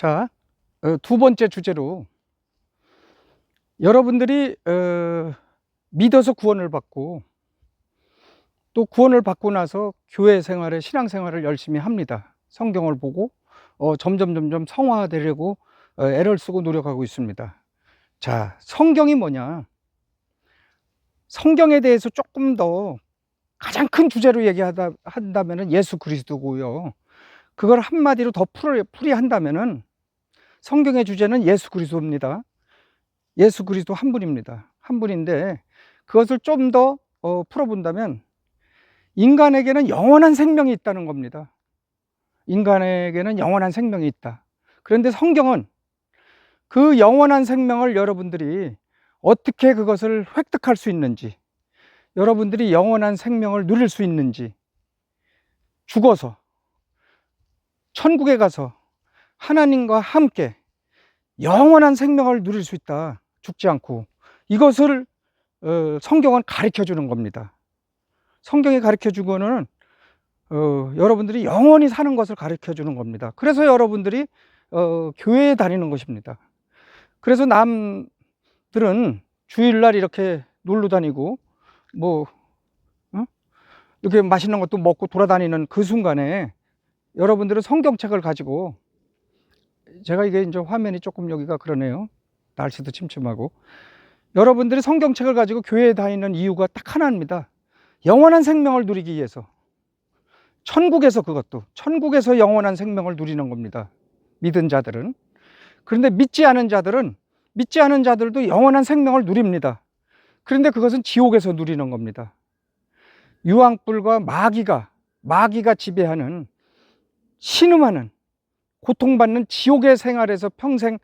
자, 두 번째 주제로 여러분들이 믿어서 구원을 받고 또 구원을 받고 나서 교회 생활에 신앙생활을 열심히 합니다. 성경을 보고 점점 성화되려고 애를 쓰고 노력하고 있습니다. 자, 성경이 뭐냐? 성경에 대해서 조금 더 가장 큰 주제로 한다면은 예수 그리스도고요. 그걸 한마디로 더 풀이한다면은 성경의 주제는 예수 그리스도입니다. 예수 그리스도 한 분입니다. 한 분인데 그것을 좀 더 풀어본다면 인간에게는 영원한 생명이 있다는 겁니다. 인간에게는 영원한 생명이 있다. 그런데 성경은 그 영원한 생명을 여러분들이 어떻게 그것을 획득할 수 있는지, 여러분들이 영원한 생명을 누릴 수 있는지, 죽어서 천국에 가서 하나님과 함께 영원한 생명을 누릴 수 있다. 죽지 않고. 이것을 성경은 가르쳐 주는 겁니다. 성경이 가르쳐 주고는 여러분들이 영원히 사는 것을 가르쳐 주는 겁니다. 그래서 여러분들이 교회에 다니는 것입니다. 그래서 남들은 주일날 이렇게 놀러 다니고 이렇게 맛있는 것도 먹고 돌아다니는 그 순간에 여러분들은 성경책을 가지고, 제가 이게 이제 화면이 조금 여기가 그러네요. 날씨도 침침하고. 여러분들이 성경책을 가지고 교회에 다니는 이유가 딱 하나입니다. 영원한 생명을 누리기 위해서. 천국에서, 그것도 천국에서 영원한 생명을 누리는 겁니다. 믿은 자들은. 그런데 믿지 않은 자들도 영원한 생명을 누립니다. 그런데 그것은 지옥에서 누리는 겁니다. 유황불과 마귀가 지배하는, 신음하는, 고통받는 지옥의 생활에서 평생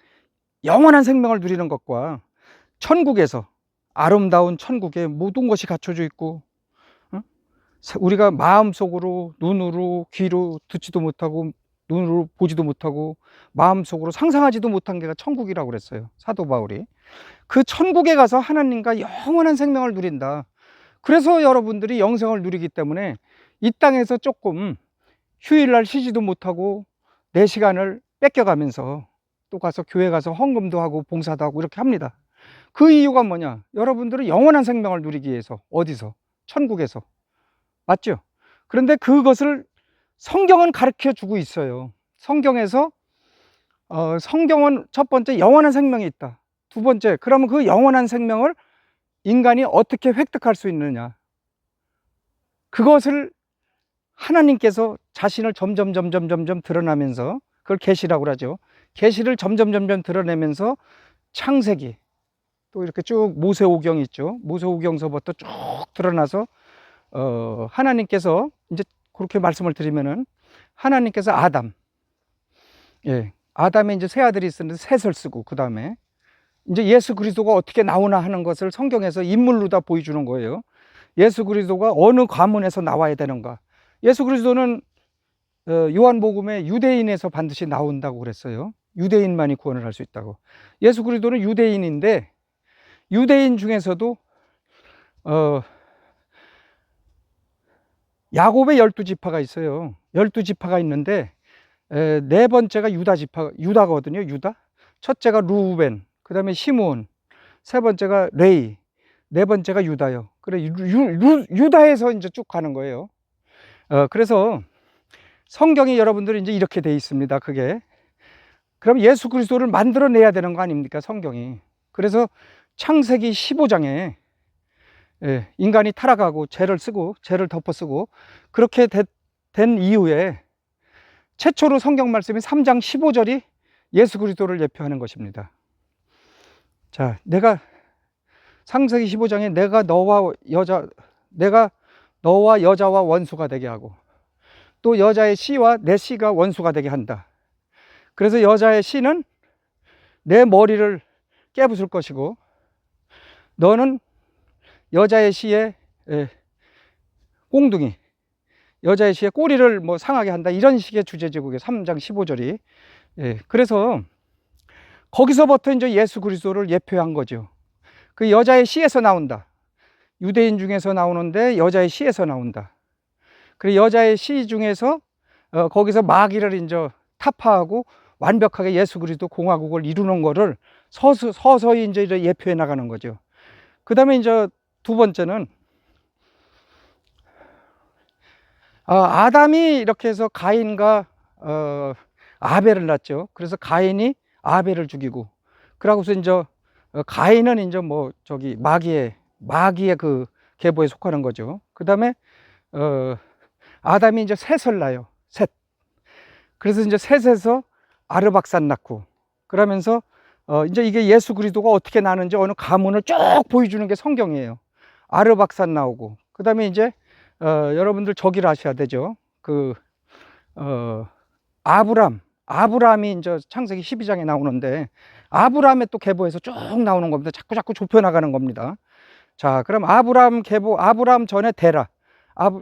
영원한 생명을 누리는 것과 천국에서, 아름다운 천국에 모든 것이 갖춰져 있고 우리가 마음속으로, 눈으로, 귀로 듣지도 못하고 눈으로 보지도 못하고 마음속으로 상상하지도 못한 게가 천국이라고 그랬어요, 사도 바울이. 그 천국에 가서 하나님과 영원한 생명을 누린다. 그래서 여러분들이 영생을 누리기 때문에 이 땅에서 조금 휴일날 쉬지도 못하고 내 시간을 뺏겨가면서 또 가서 교회 가서 헌금도 하고 봉사도 하고 이렇게 합니다. 그 이유가 뭐냐? 여러분들은 영원한 생명을 누리기 위해서. 어디서? 천국에서. 맞죠? 그런데 그것을 성경은 가르쳐 주고 있어요. 성경에서 성경은 첫 번째 영원한 생명이 있다. 두 번째, 그러면 그 영원한 생명을 인간이 어떻게 획득할 수 있느냐? 그것을 하나님께서 자신을 점점 드러나면서, 그걸 계시라고 그러죠. 계시를 점점 드러내면서 창세기, 또 이렇게 쭉 모세오경이 있죠. 모세오경서부터 쭉 드러나서 하나님께서 이제 그렇게 말씀을 드리면은, 하나님께서 아담에 이제 세 아들이 있었는데 셋을 쓰고, 그 다음에 이제 예수 그리스도가 어떻게 나오나 하는 것을 성경에서 인물로 다 보여주는 거예요. 예수 그리스도가 어느 가문에서 나와야 되는가. 예수 그리스도는 요한복음에 유대인에서 반드시 나온다고 그랬어요. 유대인만이 구원을 할 수 있다고. 예수 그리스도는 유대인인데, 유대인 중에서도 야곱의 12지파가 있어요. 12지파가 있는데 네 번째가 유다거든요. 유다. 첫째가 루벤, 그 다음에 시므온, 세 번째가 레위, 네 번째가 유다요. 그래, 유다에서 이제 쭉 가는 거예요. 그래서 성경이 여러분들이 이제 이렇게 돼 있습니다. 그게. 그럼 예수 그리스도를 만들어내야 되는 거 아닙니까, 성경이. 그래서 창세기 15장에 인간이 타락하고 죄를 덮어쓰고 그렇게 된 이후에 최초로 성경 말씀이 3장 15절이 예수 그리스도를 예표하는 것입니다. 자, 창세기 15장에 내가 너와 여자와 원수가 되게 하고, 또 여자의 씨와 내 씨가 원수가 되게 한다. 그래서 여자의 씨는 내 머리를 깨부술 것이고, 너는 여자의 씨의 꽁둥이, 여자의 씨의 꼬리를 상하게 한다. 이런 식의 주제제국이에요, 3장 15절이. 그래서 거기서부터 이제 예수 그리스도를 예표한 거죠. 그 여자의 씨에서 나온다. 유대인 중에서 나오는데 여자의 씨에서 나온다. 그리고 여자의 씨 중에서 거기서 마귀를 이제 타파하고 완벽하게 예수 그리스도 공화국을 이루는 거를 서서히 이제 예표해 나가는 거죠. 그 다음에 이제 두 번째는 아담이 이렇게 해서 가인과 아벨을 낳죠. 그래서 가인이 아벨을 죽이고, 그러고서 이제 가인은 이제 뭐 저기 마귀의 그 계보에 속하는 거죠. 그 다음에 아담이 이제 셋을 낳아요. 셋. 그래서 이제 셋에서 아르박산 낳고, 그러면서 이제 이게 예수 그리스도가 어떻게 나는지 어느 가문을 쭉 보여주는 게 성경이에요. 아르박산 나오고, 그 다음에 이제 여러분들 저기를 아셔야 되죠. 아브람이 이제 창세기 12장에 나오는데, 아브람의 또 계보에서 쭉 나오는 겁니다. 자꾸 좁혀 나가는 겁니다. 자, 그럼 아브람 계보, 아브람 전에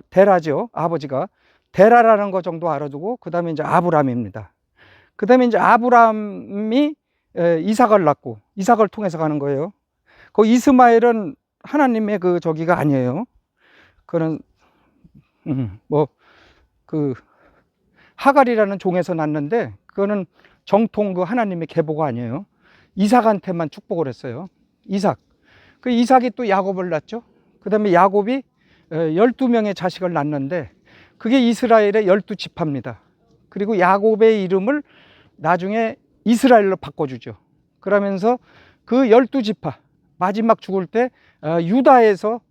데라죠. 아버지가 데라라는 거 정도 알아두고, 그 다음에 이제 아브람입니다. 그 다음에 이제 아브람이 이삭을 낳고, 이삭을 통해서 가는 거예요. 그 이스마엘은 하나님의 그 저기가 아니에요. 그는 하갈이라는 종에서 낳는데, 그거는 정통 그 하나님의 계보가 아니에요. 이삭한테만 축복을 했어요. 이삭. 그 이삭이 또 야곱을 낳죠. 그 다음에 야곱이 12명의 자식을 낳는데, 그게 이스라엘의 12지파입니다. 그리고 야곱의 이름을 나중에 이스라엘로 바꿔주죠. 그러면서 그 12지파, 마지막 죽을 때 유다에서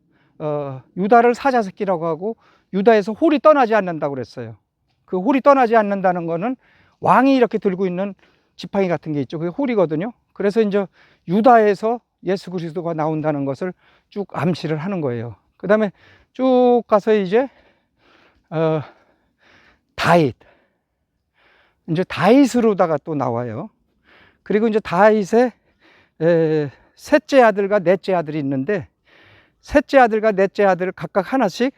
유다를 사자새끼라고 하고, 유다에서 홀이 떠나지 않는다고 그랬어요. 그 홀이 떠나지 않는다는 거는 왕이 이렇게 들고 있는 지팡이 같은 게 있죠. 그게 홀이거든요. 그래서 이제 유다에서 예수 그리스도가 나온다는 것을 쭉 암시를 하는 거예요. 그 다음에 쭉 가서 이제 다윗, 이제 다윗으로다가 또 나와요. 그리고 이제 다윗의 셋째 아들과 넷째 아들이 있는데, 셋째 아들과 넷째 아들 각각 하나씩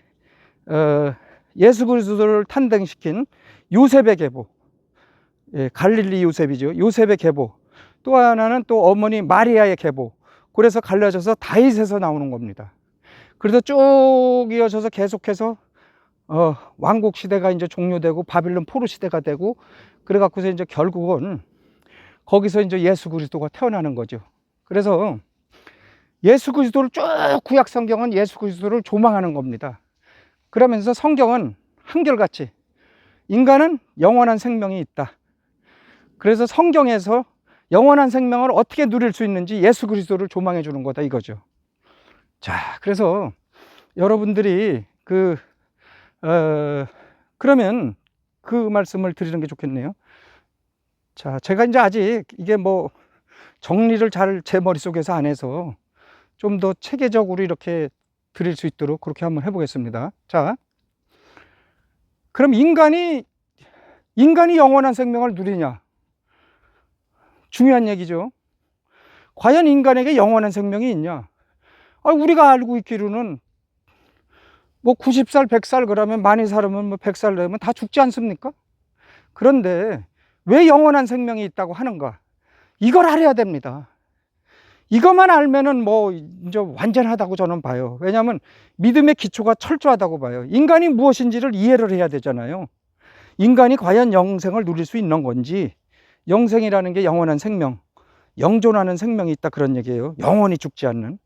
예수 그리스도를 탄생시킨 요셉의 계보, 갈릴리 요셉이죠. 요셉의 계보. 또 하나는 또 어머니 마리아의 계보. 그래서 갈라져서 다윗에서 나오는 겁니다. 그래서 쭉 이어져서 계속해서 왕국 시대가 이제 종료되고 바빌론 포로 시대가 되고, 그래 갖고서 이제 결국은 거기서 이제 예수 그리스도가 태어나는 거죠. 그래서 예수 그리스도를 쭉 구약 성경은 예수 그리스도를 조망하는 겁니다. 그러면서 성경은 한결같이 인간은 영원한 생명이 있다. 그래서 성경에서 영원한 생명을 어떻게 누릴 수 있는지 예수 그리스도를 조망해 주는 거다 이거죠. 자, 그래서 여러분들이 그러면 그 말씀을 드리는 게 좋겠네요. 자, 제가 이제 아직 이게 뭐 정리를 잘 제 머릿속에서 안 해서 좀 더 체계적으로 이렇게 드릴 수 있도록 그렇게 한번 해보겠습니다. 자, 그럼 인간이 영원한 생명을 누리냐? 중요한 얘기죠. 과연 인간에게 영원한 생명이 있냐? 우리가 알고 있기로는 뭐 90살, 100살 그러면 많이 살으면 뭐 100살 되면 다 죽지 않습니까? 그런데 왜 영원한 생명이 있다고 하는가? 이걸 알아야 됩니다. 이것만 알면은 뭐 이제 완전하다고 저는 봐요. 왜냐하면 믿음의 기초가 철저하다고 봐요. 인간이 무엇인지를 이해를 해야 되잖아요. 인간이 과연 영생을 누릴 수 있는 건지, 영생이라는 게 영원한 생명, 영존하는 생명이 있다 그런 얘기예요. 영원히 죽지 않는.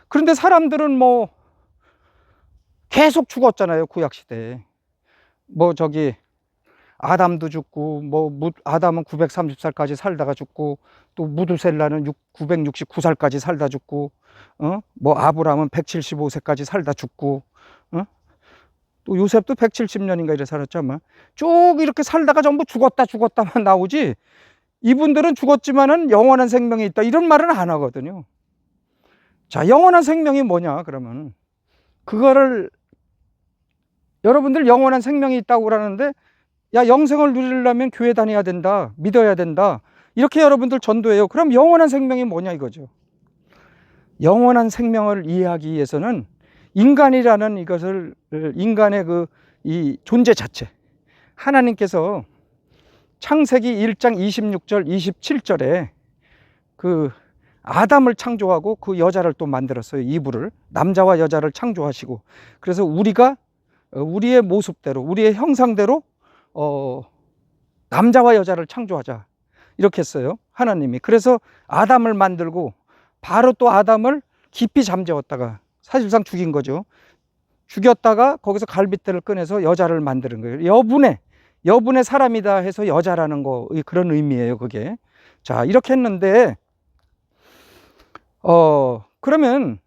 그런데 사람들은 뭐 계속 죽었잖아요. 구약시대에. 뭐 저기 아담도 죽고, 뭐 아담은 930살까지 살다가 죽고, 또 무두셀라는 969살까지 살다 죽고, 뭐 아브람은 175세까지 살다 죽고, 또 요셉도 170년인가 이래 살았죠 아마. 쭉 이렇게 살다가 전부 죽었다만 나오지, 이분들은 죽었지만은 영원한 생명이 있다 이런 말은 안 하거든요. 자, 영원한 생명이 뭐냐 그러면, 그거를 여러분들 영원한 생명이 있다고 그러는데, 야, 영생을 누리려면 교회 다녀야 된다, 믿어야 된다, 이렇게 여러분들 전도해요. 그럼 영원한 생명이 뭐냐 이거죠. 영원한 생명을 이해하기 위해서는 인간이라는 이것을, 인간의 이 존재 자체, 하나님께서 창세기 1장 26절 27절에 그 아담을 창조하고 그 여자를 또 만들었어요. 이브를, 남자와 여자를 창조하시고, 그래서 우리가 우리의 모습대로, 우리의 형상대로 남자와 여자를 창조하자. 이렇게 했어요, 하나님이. 그래서 아담을 만들고 바로 또 아담을 깊이 잠재웠다가 사실상 죽인 거죠. 죽였다가 거기서 갈빗대를 꺼내서 여자를 만드는 거예요. 여분의 사람이다 해서 여자라는 거, 그런 의미예요, 그게. 자, 이렇게 했는데, 그러면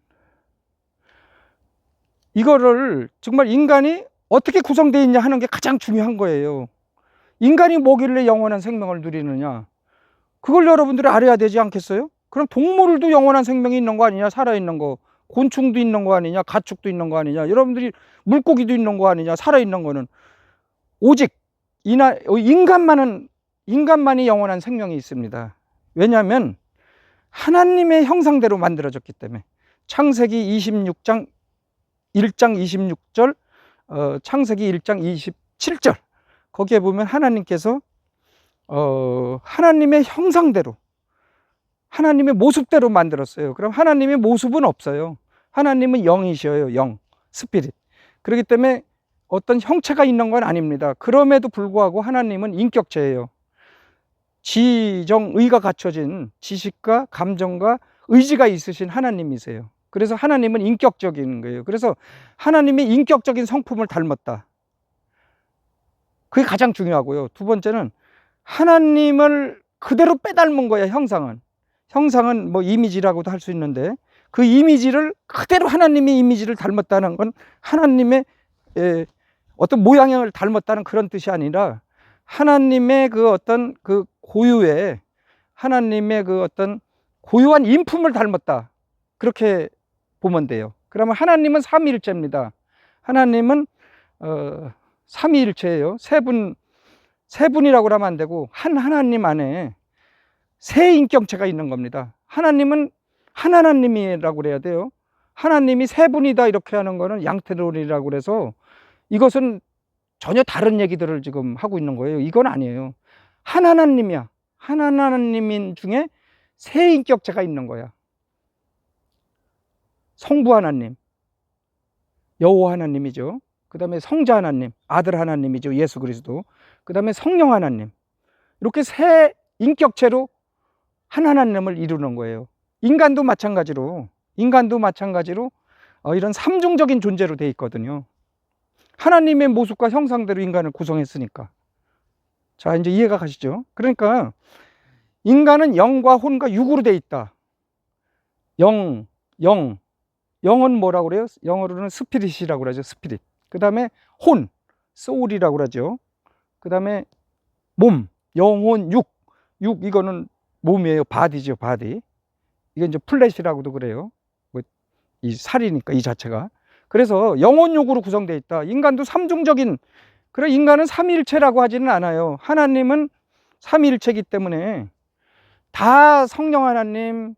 이거를 정말 인간이 어떻게 구성되어 있냐 하는 게 가장 중요한 거예요. 인간이 뭐길래 영원한 생명을 누리느냐, 그걸 여러분들이 알아야 되지 않겠어요? 그럼 동물도 영원한 생명이 있는 거 아니냐, 살아있는 거. 곤충도 있는 거 아니냐, 가축도 있는 거 아니냐, 여러분들이 물고기도 있는 거 아니냐, 살아있는 거는. 오직 인간만이 영원한 생명이 있습니다. 왜냐하면 하나님의 형상대로 만들어졌기 때문에. 창세기 26장 1장 26절, 창세기 1장 27절, 거기에 보면 하나님께서 하나님의 형상대로, 하나님의 모습대로 만들었어요. 그럼 하나님의 모습은 없어요. 하나님은 영이셔요. 영, 스피릿. 그렇기 때문에 어떤 형체가 있는 건 아닙니다. 그럼에도 불구하고 하나님은 인격체예요. 지정의가 갖춰진 지식과 감정과 의지가 있으신 하나님이세요. 그래서 하나님은 인격적인 거예요. 그래서 하나님의 인격적인 성품을 닮았다. 그게 가장 중요하고요. 두 번째는 하나님을 그대로 빼닮은 거예요. 형상은 뭐 이미지라고도 할 수 있는데, 그 이미지를 그대로 하나님의 이미지를 닮았다는 건 하나님의 어떤 모양을 닮았다는 그런 뜻이 아니라 하나님의 그 어떤 그 고유의, 하나님의 그 어떤 고유한 인품을 닮았다, 그렇게 보면 돼요. 그러면 하나님은 삼위일체입니다. 하나님은 삼위일체예요. 세 분이라고 하면 안 되고 한 하나님 안에 세 인격체가 있는 겁니다. 하나님은 한 하나님이라고 그래야 돼요. 하나님이 세 분이다 이렇게 하는 거는 양태론이라고 그래서 이것은 전혀 다른 얘기들을 지금 하고 있는 거예요. 이건 아니에요. 한 하나님이야. 한 하나님인 중에 세 인격체가 있는 거야. 성부 하나님, 여호와 하나님이죠. 그 다음에 성자 하나님, 아들 하나님이죠. 예수 그리스도. 그 다음에 성령 하나님. 이렇게 세 인격체로 한 하나님을 이루는 거예요. 인간도 마찬가지로 이런 삼중적인 존재로 되어 있거든요. 하나님의 모습과 형상대로 인간을 구성했으니까. 자, 이제 이해가 가시죠? 그러니까 인간은 영과 혼과 육으로 되어 있다. 영은 뭐라고 그래요? 영어로는 스피릿이라고 그러죠. 스피릿. 그 다음에 혼, 소울이라고 그러죠. 그 다음에 몸, 영혼, 육 이거는 몸이에요. 바디죠, 바디. 이게 이제 플래시라고도 그래요. 이 살이니까 이 자체가. 그래서 영혼육으로 구성되어 있다. 인간도 삼중적인, 그래 인간은 삼위일체라고 하지는 않아요. 하나님은 삼위일체이기 때문에 다 성령 하나님,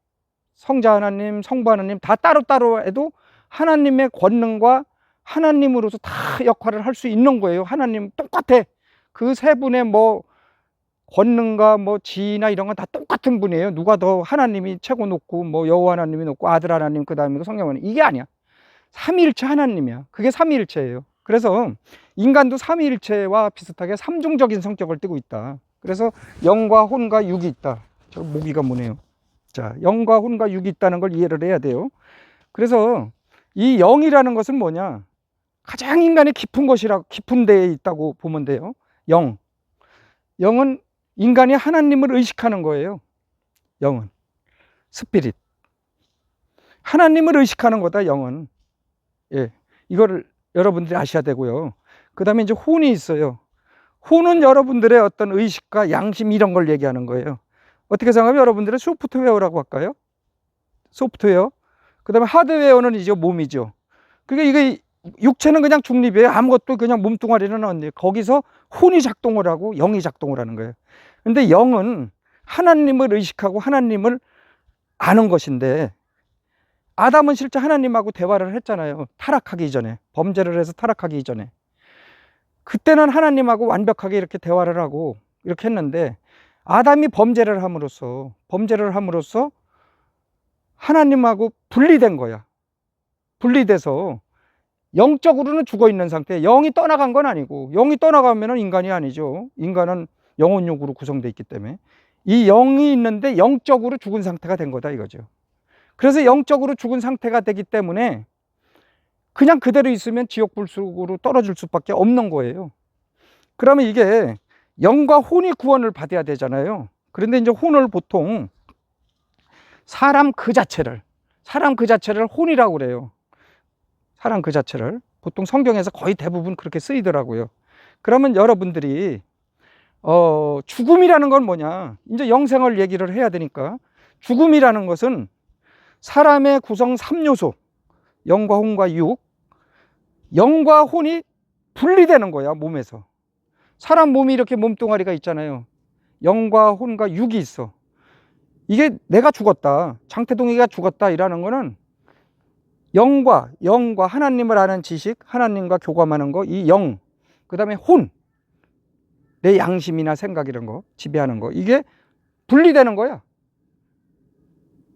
성자 하나님, 성부 하나님 다 따로따로 해도 하나님의 권능과 하나님으로서 다 역할을 할 수 있는 거예요. 하나님 똑같아. 그 세 분의 뭐 권능과 뭐 지위나 이런 건 다 똑같은 분이에요. 누가 더 하나님이 최고 높고 뭐 여호와 하나님이 높고 아들 하나님 그 다음에 성령 하나님, 이게 아니야. 삼위일체 하나님이야. 그게 삼위일체예요. 그래서 인간도 삼위일체와 비슷하게 삼중적인 성격을 띠고 있다. 그래서 영과 혼과 육이 있다. 저 모기가 뭐네요. 자, 영과 혼과 육이 있다는 걸 이해를 해야 돼요. 그래서 이 영이라는 것은 뭐냐? 가장 인간의 깊은 데에 있다고 보면 돼요. 영은 인간이 하나님을 의식하는 거예요. 영은 스피릿, 하나님을 의식하는 거다. 영은. 예, 이거를 여러분들이 아셔야 되고요. 그 다음에 이제 혼이 있어요. 혼은 여러분들의 어떤 의식과 양심 이런 걸 얘기하는 거예요. 어떻게 생각하면 여러분들의 소프트웨어라고 할까요? 소프트웨어. 그 다음에 하드웨어는 이제 몸이죠. 그러니까 이게 육체는 그냥 중립이에요. 아무것도 그냥 몸뚱아리는 없는데 거기서 혼이 작동을 하고 영이 작동을 하는 거예요. 근데 영은 하나님을 의식하고 하나님을 아는 것인데, 아담은 실제 하나님하고 대화를 했잖아요. 타락하기 이전에, 범죄를 해서 타락하기 이전에. 그때는 하나님하고 완벽하게 이렇게 대화를 하고 이렇게 했는데, 아담이 범죄를 함으로써 하나님하고 분리된 거야. 분리돼서 영적으로는 죽어 있는 상태. 영이 떠나간 건 아니고, 영이 떠나가면 인간이 아니죠. 인간은 영혼육으로 구성되어 있기 때문에. 이 영이 있는데 영적으로 죽은 상태가 된 거다 이거죠. 그래서 영적으로 죽은 상태가 되기 때문에 그냥 그대로 있으면 지옥 불속으로 떨어질 수밖에 없는 거예요. 그러면 이게 영과 혼이 구원을 받아야 되잖아요. 그런데 이제 혼을 보통 사람 그 자체를 혼이라고 그래요. 사람 그 자체를 보통 성경에서 거의 대부분 그렇게 쓰이더라고요. 그러면 여러분들이 죽음이라는 건 뭐냐, 이제 영생을 얘기를 해야 되니까, 죽음이라는 것은 사람의 구성 3요소, 영과 혼과 육, 영과 혼이 분리되는 거야, 몸에서. 사람 몸이 이렇게 몸뚱아리가 있잖아요. 영과 혼과 육이 있어. 이게 내가 죽었다, 장태동이가 죽었다 이라는 거는 영과 하나님을 아는 지식, 하나님과 교감하는 거, 이 영, 그 다음에 혼, 내 양심이나 생각 이런 거 지배하는 거, 이게 분리되는 거야.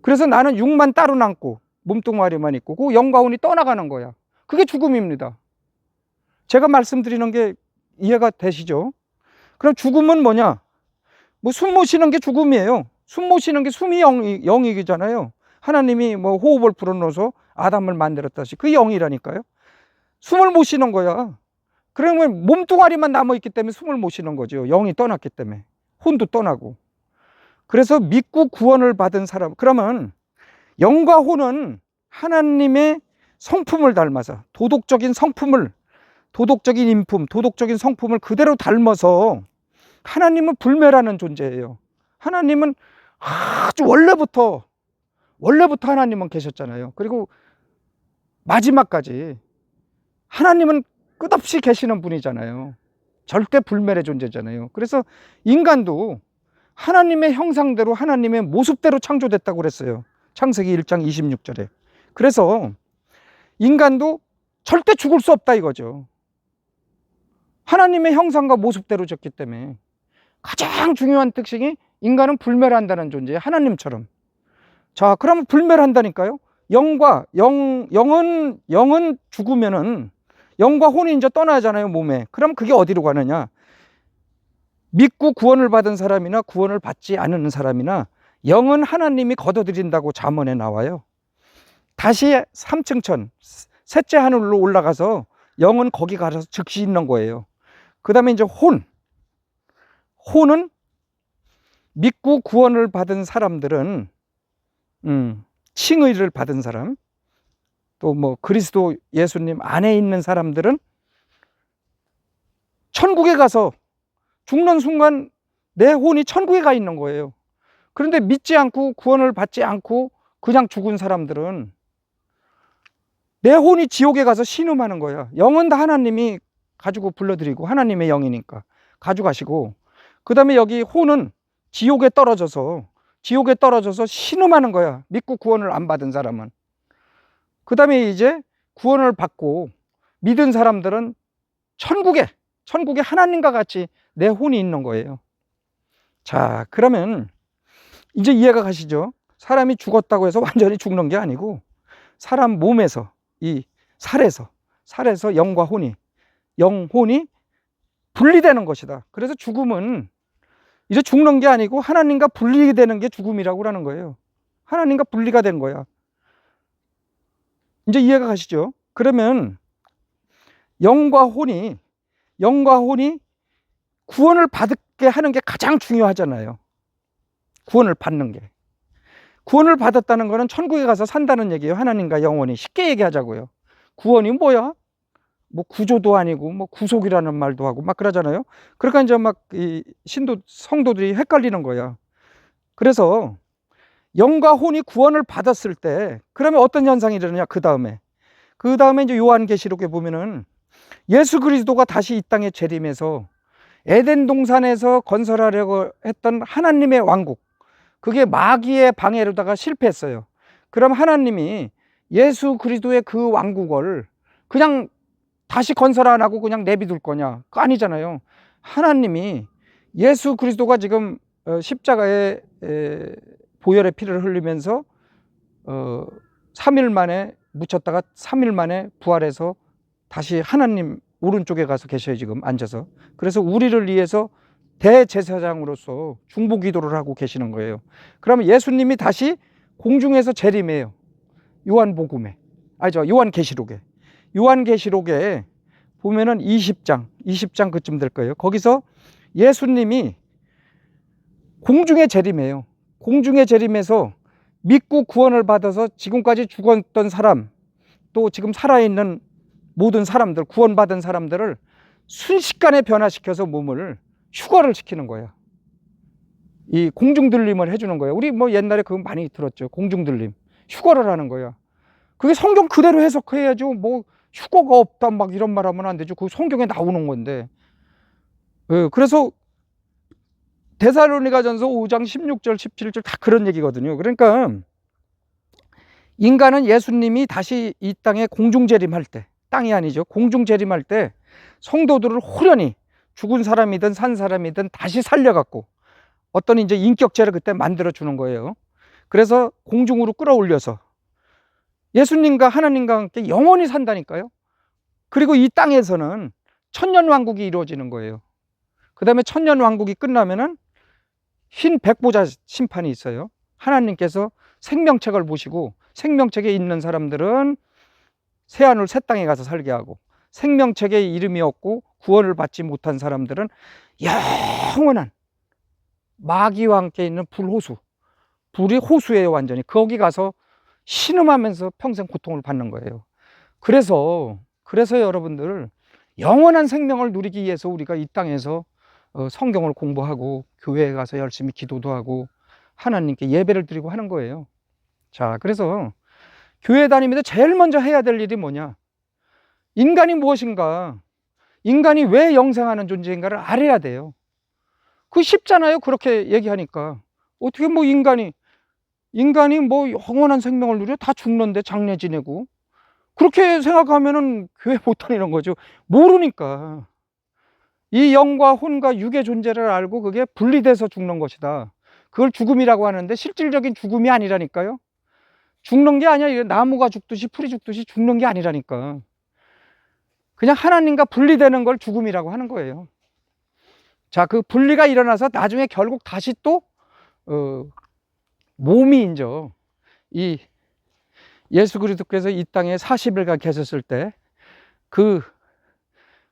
그래서 나는 육만 따로 남고 몸뚱아리만 있고 그 영과 혼이 떠나가는 거야. 그게 죽음입니다. 제가 말씀드리는 게 이해가 되시죠? 그럼 죽음은 뭐냐? 뭐 숨 못 쉬는 게 죽음이에요. 숨 못 쉬는 게 숨이 영이잖아요. 하나님이 뭐 호흡을 불어넣어서 아담을 만들었다시 그 영이라니까요. 숨을 못 쉬는 거야. 그러면 몸뚱아리만 남아있기 때문에 숨을 못 쉬는 거죠. 영이 떠났기 때문에. 혼도 떠나고. 그래서 믿고 구원을 받은 사람, 그러면 영과 혼은 하나님의 성품을 닮아서 도덕적인 성품을, 도덕적인 인품, 도덕적인 성품을 그대로 닮아서 하나님은 불멸하는 존재예요. 하나님은 아주 원래부터 하나님은 계셨잖아요. 그리고 마지막까지 하나님은 끝없이 계시는 분이잖아요. 절대 불멸의 존재잖아요. 그래서 인간도 하나님의 형상대로 하나님의 모습대로 창조됐다고 그랬어요. 창세기 1장 26절에. 그래서 인간도 절대 죽을 수 없다 이거죠. 하나님의 형상과 모습대로 졌기 때문에 가장 중요한 특징이 인간은 불멸한다는 존재예요. 하나님처럼. 자, 그러면 불멸한다니까요. 영은 죽으면은 영과 혼이 이제 떠나잖아요, 몸에. 그럼 그게 어디로 가느냐? 믿고 구원을 받은 사람이나 구원을 받지 않는 사람이나 영은 하나님이 걷어들인다고 잠언에 나와요. 다시 3층 천, 셋째 하늘로 올라가서 영은 거기 가서 즉시 있는 거예요. 그 다음에 이제 혼은 믿고 구원을 받은 사람들은 칭의를 받은 사람, 또 뭐 그리스도 예수님 안에 있는 사람들은 천국에 가서 죽는 순간 내 혼이 천국에 가 있는 거예요. 그런데 믿지 않고 구원을 받지 않고 그냥 죽은 사람들은 내 혼이 지옥에 가서 신음하는 거야. 영은 다 하나님이 가지고 불러들이고 하나님의 영이니까 가져가시고, 그 다음에 여기 혼은 지옥에 떨어져서 신음하는 거야. 믿고 구원을 안 받은 사람은. 그 다음에 이제 구원을 받고 믿은 사람들은 천국에 하나님과 같이 내 혼이 있는 거예요. 자, 그러면 이제 이해가 가시죠? 사람이 죽었다고 해서 완전히 죽는 게 아니고 사람 몸에서, 이 살에서 영과 혼이, 영혼이 분리되는 것이다. 그래서 죽음은 이제 죽는 게 아니고 하나님과 분리되는 게 죽음이라고 하는 거예요. 하나님과 분리가 된 거야. 이제 이해가 가시죠? 그러면 영과 혼이 구원을 받게 하는 게 가장 중요하잖아요. 구원을 받는 게. 구원을 받았다는 거는 천국에 가서 산다는 얘기예요. 하나님과 영원히. 쉽게 얘기하자고요. 구원이 뭐야? 뭐 구조도 아니고 뭐 구속이라는 말도 하고 막 그러잖아요. 그러니까 이제 막 이 성도들이 헷갈리는 거야. 그래서 영과 혼이 구원을 받았을 때 그러면 어떤 현상이 일어나냐? 그 다음에 이제 요한계시록에 보면은 예수 그리스도가 다시 이 땅에 재림해서 에덴 동산에서 건설하려고 했던 하나님의 왕국, 그게 마귀의 방해로다가 실패했어요. 그럼 하나님이 예수 그리스도의 그 왕국을 그냥 다시 건설 안 하고 그냥 내비둘 거냐? 그거 아니잖아요. 하나님이 예수 그리스도가 지금 십자가에 보혈의 피를 흘리면서 3일 만에 묻혔다가 3일 만에 부활해서 다시 하나님 오른쪽에 가서 계셔요. 지금 앉아서. 그래서 우리를 위해서 대제사장으로서 중보 기도를 하고 계시는 거예요. 그러면 예수님이 다시 공중에서 재림해요. 요한복음에, 요한계시록에. 요한계시록에 보면은 20장 그쯤 될 거예요. 거기서 예수님이 공중에 재림해요. 공중에 재림해서 믿고 구원을 받아서 지금까지 죽었던 사람, 또 지금 살아있는 모든 사람들, 구원받은 사람들을 순식간에 변화시켜서 몸을 휴거를 시키는 거야. 이 공중들림을 해주는 거야. 우리 뭐 옛날에 그거 많이 들었죠. 공중들림. 휴거를 하는 거야. 그게 성경 그대로 해석해야죠. 뭐 휴거가 없다 막 이런 말 하면 안 되죠. 그 성경에 나오는 건데. 그래서 데살로니가전서 5장 16절 17절 다 그런 얘기거든요. 그러니까 인간은 예수님이 다시 이 땅에 공중재림할 때, 땅이 아니죠, 공중재림할 때 성도들을 호련히 죽은 사람이든 산 사람이든 다시 살려갖고 어떤 이제 인격체를 그때 만들어 주는 거예요. 그래서 공중으로 끌어올려서 예수님과 하나님과 함께 영원히 산다니까요. 그리고 이 땅에서는 천년왕국이 이루어지는 거예요. 그 다음에 천년왕국이 끝나면은 흰 백보자 심판이 있어요. 하나님께서 생명책을 보시고 생명책에 있는 사람들은 새하늘 새 땅에 가서 살게 하고, 생명책에 이름이 없고 구원을 받지 못한 사람들은 영원한 마귀와 함께 있는 불호수, 불이 호수예요. 완전히 거기 가서 신음하면서 평생 고통을 받는 거예요. 그래서 여러분들 영원한 생명을 누리기 위해서 우리가 이 땅에서 성경을 공부하고 교회에 가서 열심히 기도도 하고 하나님께 예배를 드리고 하는 거예요. 자, 그래서 교회 다니면서 제일 먼저 해야 될 일이 뭐냐? 인간이 무엇인가? 인간이 왜 영생하는 존재인가를 알아야 돼요. 그거 쉽잖아요. 그렇게 얘기하니까. 어떻게 뭐 인간이 뭐 영원한 생명을 누려? 다 죽는데 장례 지내고. 그렇게 생각하면은 교회 못 다니는 거죠. 모르니까. 이 영과 혼과 육의 존재를 알고 그게 분리돼서 죽는 것이다. 그걸 죽음이라고 하는데 실질적인 죽음이 아니라니까요. 죽는 게 아니야. 나무가 죽듯이 풀이 죽듯이 죽는 게 아니라니까. 그냥 하나님과 분리되는 걸 죽음이라고 하는 거예요. 자, 그 분리가 일어나서 나중에 결국 다시 또 몸이 인죠. 이 예수 그리스도께서 이 땅에 40일간 계셨을 때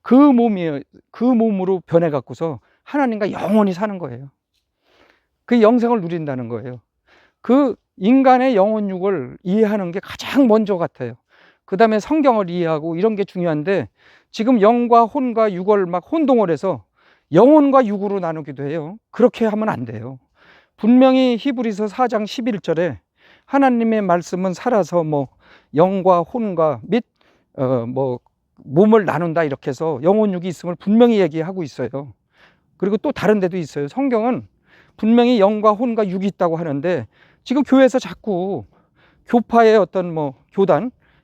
그 몸으로 변해 갖고서 하나님과 영원히 사는 거예요. 그 영생을 누린다는 거예요. 그 인간의 영혼육을 이해하는 게 가장 먼저 같아요. 그 다음에 성경을 이해하고 이런 게 중요한데, 지금 영과 혼과 육을 막 혼동을 해서 영혼과 육으로 나누기도 해요. 그렇게 하면 안 돼요. 분명히 히브리서 4장 11절에 하나님의 말씀은 살아서 뭐 영과 혼과 및 뭐 몸을 나눈다 이렇게 해서 영혼육이 있음을 분명히 얘기하고 있어요. 그리고 또 다른 데도 있어요. 성경은 분명히 영과 혼과 육이 있다고 하는데, 지금 교회에서 자꾸 교파의 어떤 뭐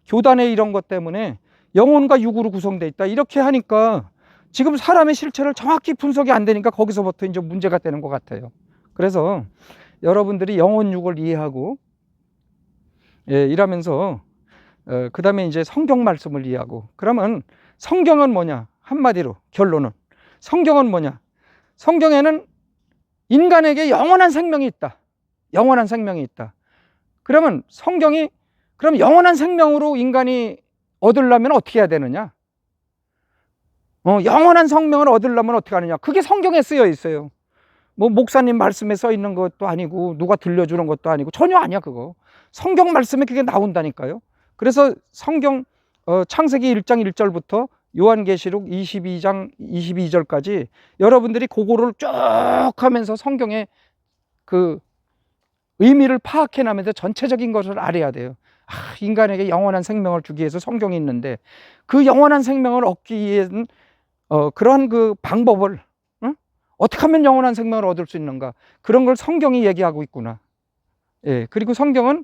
교단의 이런 것 때문에 영혼과 육으로 구성되어 있다 이렇게 하니까 지금 사람의 실체를 정확히 분석이 안 되니까 거기서부터 이제 문제가 되는 것 같아요. 그래서 여러분들이 영혼육을 이해하고 이러면서 그 다음에 이제 성경 말씀을 이해하고, 그러면 성경은 뭐냐? 한마디로 결론은 성경은 뭐냐? 성경에는 인간에게 영원한 생명이 있다. 영원한 생명이 있다. 그러면 그럼 영원한 생명으로 인간이 얻으려면 어떻게 해야 되느냐? 영원한 생명을 얻으려면 어떻게 하느냐? 그게 성경에 쓰여 있어요. 뭐 목사님 말씀에 써 있는 것도 아니고 누가 들려주는 것도 아니고 전혀 아니야. 그거 성경 말씀에 그게 나온다니까요. 그래서 성경 창세기 1장 1절부터 요한계시록 22장 22절까지 여러분들이 그거를 쭉 하면서 성경의 그 의미를 파악해 나면서 전체적인 것을 알아야 돼요. 인간에게 영원한 생명을 주기 위해서 성경이 있는데, 그 영원한 생명을 얻기 위해서는 그러한 그 방법을 어떻게 하면 영원한 생명을 얻을 수 있는가, 그런 걸 성경이 얘기하고 있구나. 예, 그리고 성경은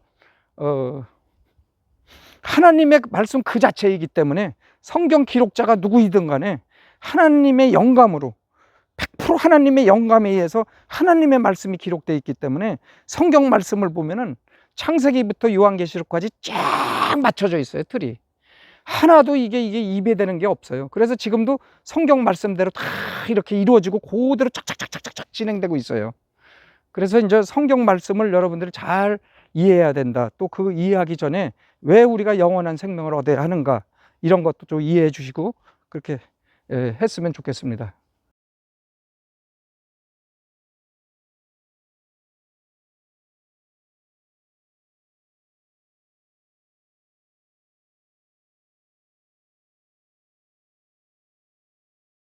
하나님의 말씀 그 자체이기 때문에 성경 기록자가 누구이든 간에 하나님의 영감으로 100% 하나님의 영감에 의해서 하나님의 말씀이 기록되어 있기 때문에 성경 말씀을 보면은 창세기부터 요한계시록까지 쫙 맞춰져 있어요. 틀이 하나도 이게 입에 되는 게 없어요. 그래서 지금도 성경 말씀대로 다 이렇게 이루어지고 그대로 착착착착착 진행되고 있어요. 그래서 이제 성경 말씀을 여러분들이 잘 이해해야 된다. 또 그 이해하기 전에 왜 우리가 영원한 생명을 얻어야 하는가, 이런 것도 좀 이해해 주시고 그렇게 했으면 좋겠습니다.